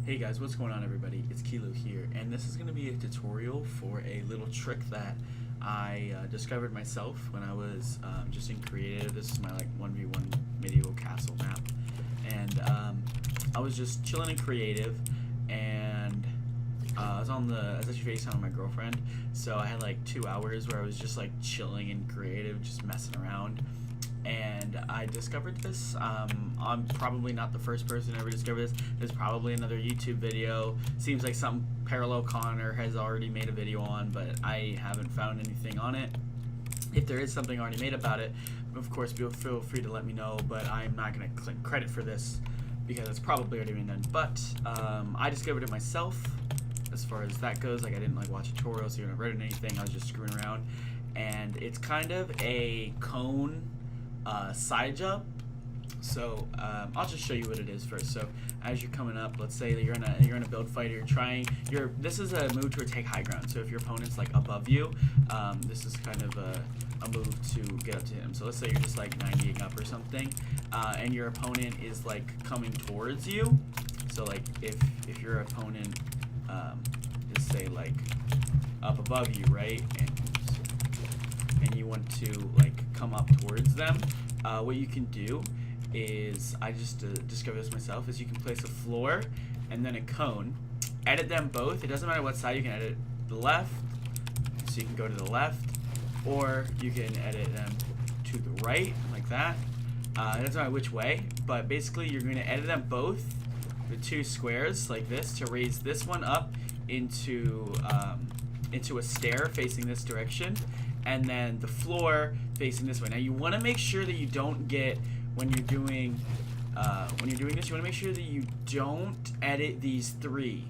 Hey guys, what's going on everybody? It's Kilo here, and this is going to be a tutorial for a little trick that I discovered myself when I was just in creative. This is my 1v1 medieval castle map, and I was just chilling in creative, and I was actually FaceTiming my girlfriend, so I had 2 hours where I was just chilling in creative, just messing around. And I discovered this. I'm probably not the first person to ever discover this. There's probably another YouTube video. Seems like something Parallel Connor has already made a video on, but I haven't found anything on it. If there is something already made about it, of course, feel free to let me know, but I'm not going to claim credit for this because it's probably already been done. But I discovered it myself. As far as that goes, I didn't watch tutorials, I haven't read anything. I was just screwing around, and it's kind of a cone side jump. So I'll just show you what it is first. So as you're coming up, let's say that you're in a build fight, this is a move to take high ground. So if your opponent's above you, this is kind of a move to get up to him. So let's say you're just 90ing up or something, and your opponent is coming towards you. So if your opponent is say up above you, right, and you want to come up towards them, what you can do is, I just discovered this myself, is you can place a floor and then a cone, edit them both. It doesn't matter what side. You can edit the left, so you can go to the left, or you can edit them to the right like that. It doesn't matter which way, but basically you're going to edit them both with 2 squares like this to raise this one up into a stair facing this direction, and then the floor facing this way. Now you want to make sure that you don't get, when you're doing this, you want to make sure that you don't edit these 3.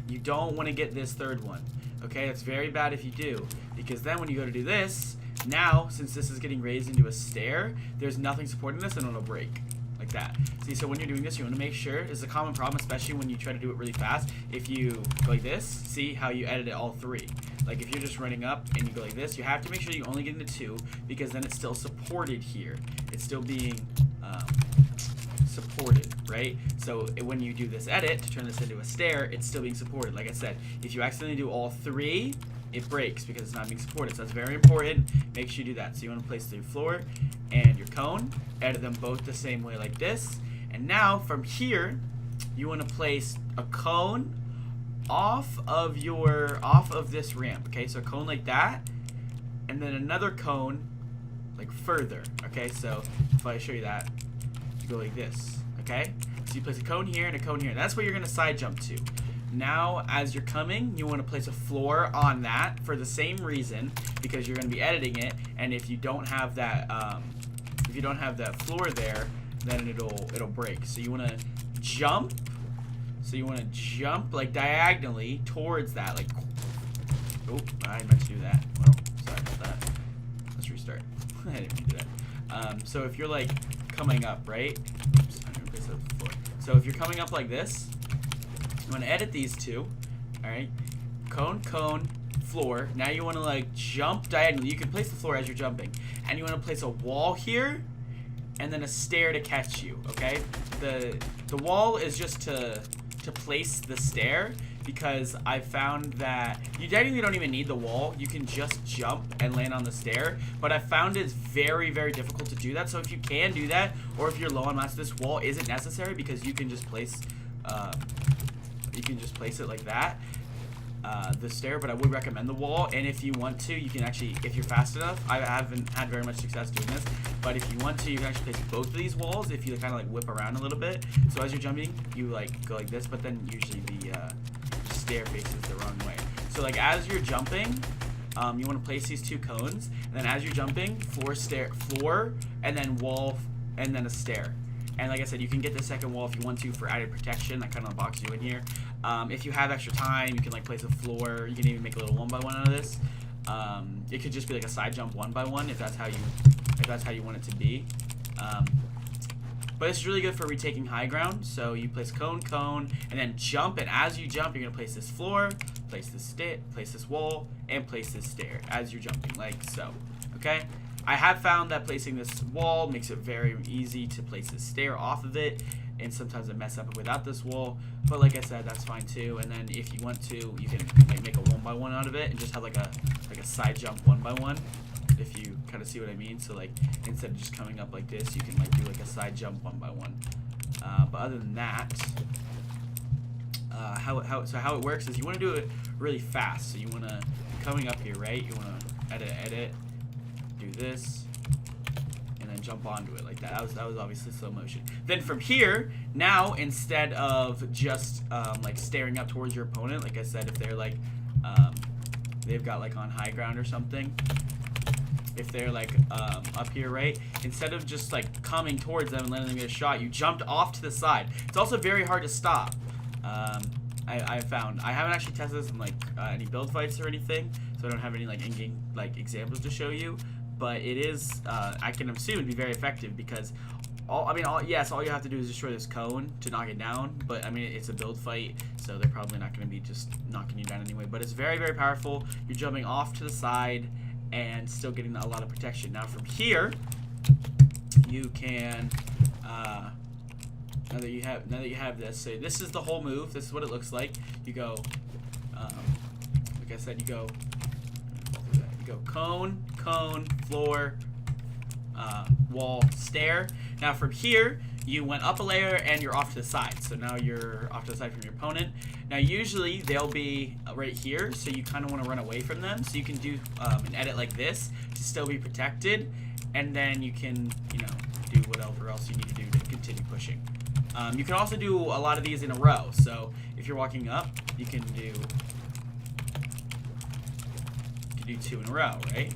You don't want to get this 3rd one. Okay, that's very bad if you do, because then when you go to do this, now since this is getting raised into a stair, there's nothing supporting this, and it'll break like that. See, so when you're doing this, you want to make sure, it's a common problem, especially when you try to do it really fast. If you go like this, see how you edit it all 3. If you're just running up and you go like this, you have to make sure you only get into 2, because then it's still supported here. It's still being supported, right? So when you do this edit to turn this into a stair, it's still being supported. Like I said, if you accidentally do all 3, it breaks because it's not being supported. So that's very important. Make sure you do that. So you want to place the floor and your cone, edit them both the same way like this. And now from here, you want to place a cone off of this ramp. Okay, so a cone like that, and then another cone further. Okay, so if I show you that, you go like this. Okay, so you place a cone here and a cone here. That's what you're going to side jump to. Now, as you're coming, you want to place a floor on that for the same reason, because you're going to be editing it, and if you don't have that, floor there, then it'll break. So you want to jump. So you want to jump diagonally towards that. Oh, I meant to do that. Well, sorry about that. Let's restart. I didn't mean to do that. So if you're coming up, right? Oops, I'm gonna place a floor. So if you're coming up like this, you want to edit these 2, all right? Cone, cone, floor. Now you want to jump diagonally. You can place the floor as you're jumping, and you want to place a wall here, and then a stair to catch you. Okay? The wall is just to place the stair, because I found that you technically don't even need the wall. You can just jump and land on the stair, but I found it's very, very difficult to do that. So if you can do that, or if you're low on mats, this wall isn't necessary, because you can just place it like that, the stair. But I would recommend the wall, and if you want to, you can actually, if you're fast enough, I haven't had very much success doing this, but if you want to, you can actually place both of these walls if you kind of whip around a little bit. So as you're jumping, you go like this, but then usually the stair faces the wrong way. So as you're jumping, you want to place these 2 cones, and then as you're jumping, floor, and then wall, and then a stair. And like I said, you can get the 2nd wall if you want to for added protection. That kind of boxes you in here. If you have extra time, you can place a floor. You can even make a little 1x1 out of this. It could just be a side jump 1x1 if that's how you want it to be. But it's really good for retaking high ground. So you place cone, and then jump. And as you jump, you're gonna place this floor, place this wall, and place this stair as you're jumping, like so. Okay. I have found that placing this wall makes it very easy to place a stair off of it, and sometimes I mess up without this wall, but like I said, that's fine too. And then if you want to, you can like make a 1x1 out of it and just have like a side jump 1x1, if you kind of see what I mean. So like instead of just coming up like this, you can like do like a side jump 1x1. But other than that, how it works is you want to do it really fast. So you want to coming up here, right? You want to edit, do this, and then jump onto it like that. That was obviously slow motion. Then from here, now instead of just like staring up towards your opponent, like I said, if they're like they've got like on high ground or something, if they're like up here, right, instead of just like coming towards them and letting them get a shot, you jumped off to the side. It's also very hard to stop. I found I haven't actually tested this in like any build fights or anything, so I don't have any like in-game like examples to show you, but it is I can assume it'd be very effective because all you have to do is destroy this cone to knock it down. But I mean, it's a build fight, so they're probably not going to be just knocking you down anyway. But it's very, very powerful. You're jumping off to the side and still getting a lot of protection. Now from here, you can now that you have this, so this is the whole move. This is what it looks like. You go, like I said, you go cone, floor, wall, stair. Now from here, you went up a layer and you're off to the side. So now you're off to the side from your opponent. Now usually they'll be right here, so you kind of want to run away from them. So you can do an edit like this to still be protected, and then you can, you know, do whatever else you need to do to continue pushing. You can also do a lot of these in a row. So if you're walking up, you can do 2 in a row, right?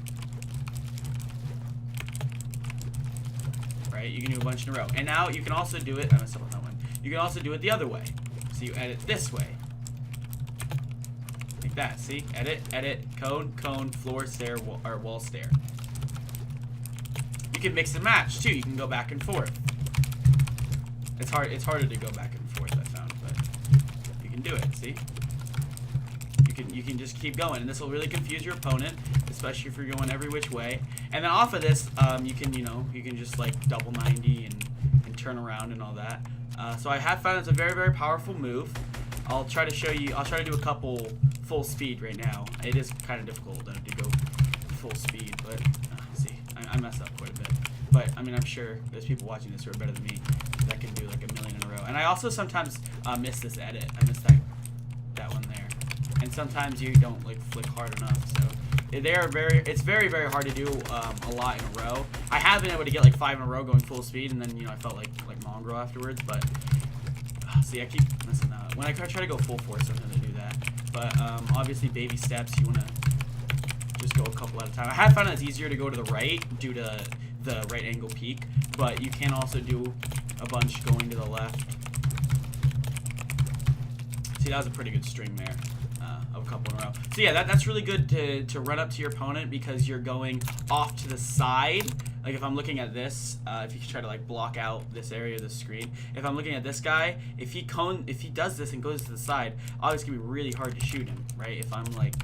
Right? You can do a bunch in a row. And now you can also do it, I messed up on that one. You can also do it the other way. So you edit this way. Like that, see? Edit, cone, floor, stair, wall, stair. You can mix and match too. You can go back and forth. It's harder to go back and forth, I found, but you can do it, see? You can just keep going, and this will really confuse your opponent, especially if you're going every which way. And then off of this, you can just like double 90 and turn around and all that. So I have found it's a very, very powerful move. I'll try to show you. I'll try to do a couple full speed right now. It is kind of difficult to go full speed, but see, I messed up quite a bit. But I mean, I'm sure there's people watching this who are better than me that can do like a million in a row. And I also sometimes miss this edit. I miss that one there. And sometimes you don't like flick hard enough, so it's very, very hard to do a lot in a row. I have been able to get like 5 in a row going full speed, and then, you know, I felt like mongrel afterwards. But see, I keep messing up. When I try to go full force, sometimes I do that. But obviously, baby steps. You want to just go a couple at a time. I have found it's easier to go to the right due to the right angle peak, but you can also do a bunch going to the left. See, that was a pretty good string there. Of a couple in a row. So yeah, that's really good to run up to your opponent because you're going off to the side. Like if I'm looking at this, if you try to like block out this area of the screen, if I'm looking at this guy, if he does this and goes to the side, obviously it's gonna be really hard to shoot him, right? If I'm like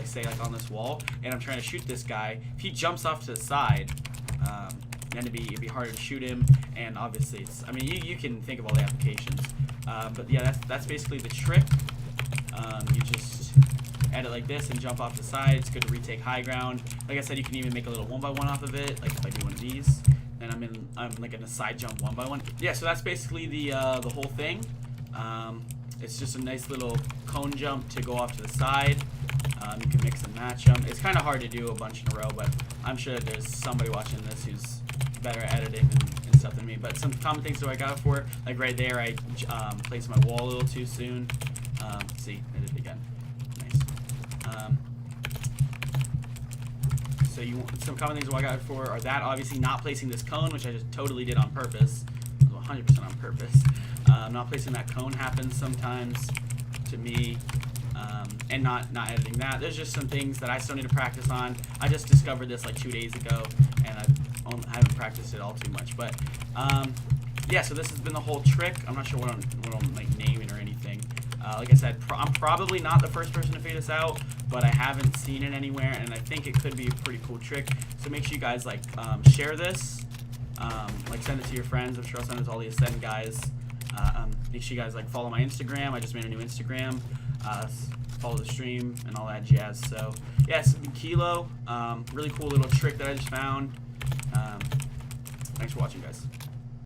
say like on this wall and I'm trying to shoot this guy, if he jumps off to the side, then it'd be harder to shoot him, and obviously it's, I mean, you can think of all the applications, but yeah, that's basically the trick. You just edit like this and jump off the side. It's good to retake high ground. Like I said, you can even make a little 1x1 off of it, like if I do one of these, then I'm like in a side jump 1x1. Yeah, so that's basically the whole thing. It's just a nice little cone jump to go off to the side. You can mix and match them. It's kind of hard to do a bunch in a row, but I'm sure that there's somebody watching this who's better at editing and stuff than me. But some common things that I got it for, like right there, I placed my wall a little too soon. See, I did it again. Nice. So some common things that I got it for are that, obviously not placing this cone, which I just totally did on purpose. 100% on purpose. Not placing that cone happens sometimes to me. And not editing that. There's just some things that I still need to practice on. I just discovered this like 2 days ago, and I haven't practiced it all too much. But yeah, so this has been the whole trick. I'm not sure what I'm like naming or anything. Like I said, I'm probably not the first person to figure this out, but I haven't seen it anywhere, and I think it could be a pretty cool trick. So make sure you guys like share this, like send it to your friends. I'm sure I'll send it to all the Ascend guys. Make sure you guys like follow my Instagram. I just made a new Instagram. Follow the stream and all that jazz. So yes, Kilo, really cool little trick that I just found. Thanks for watching, guys.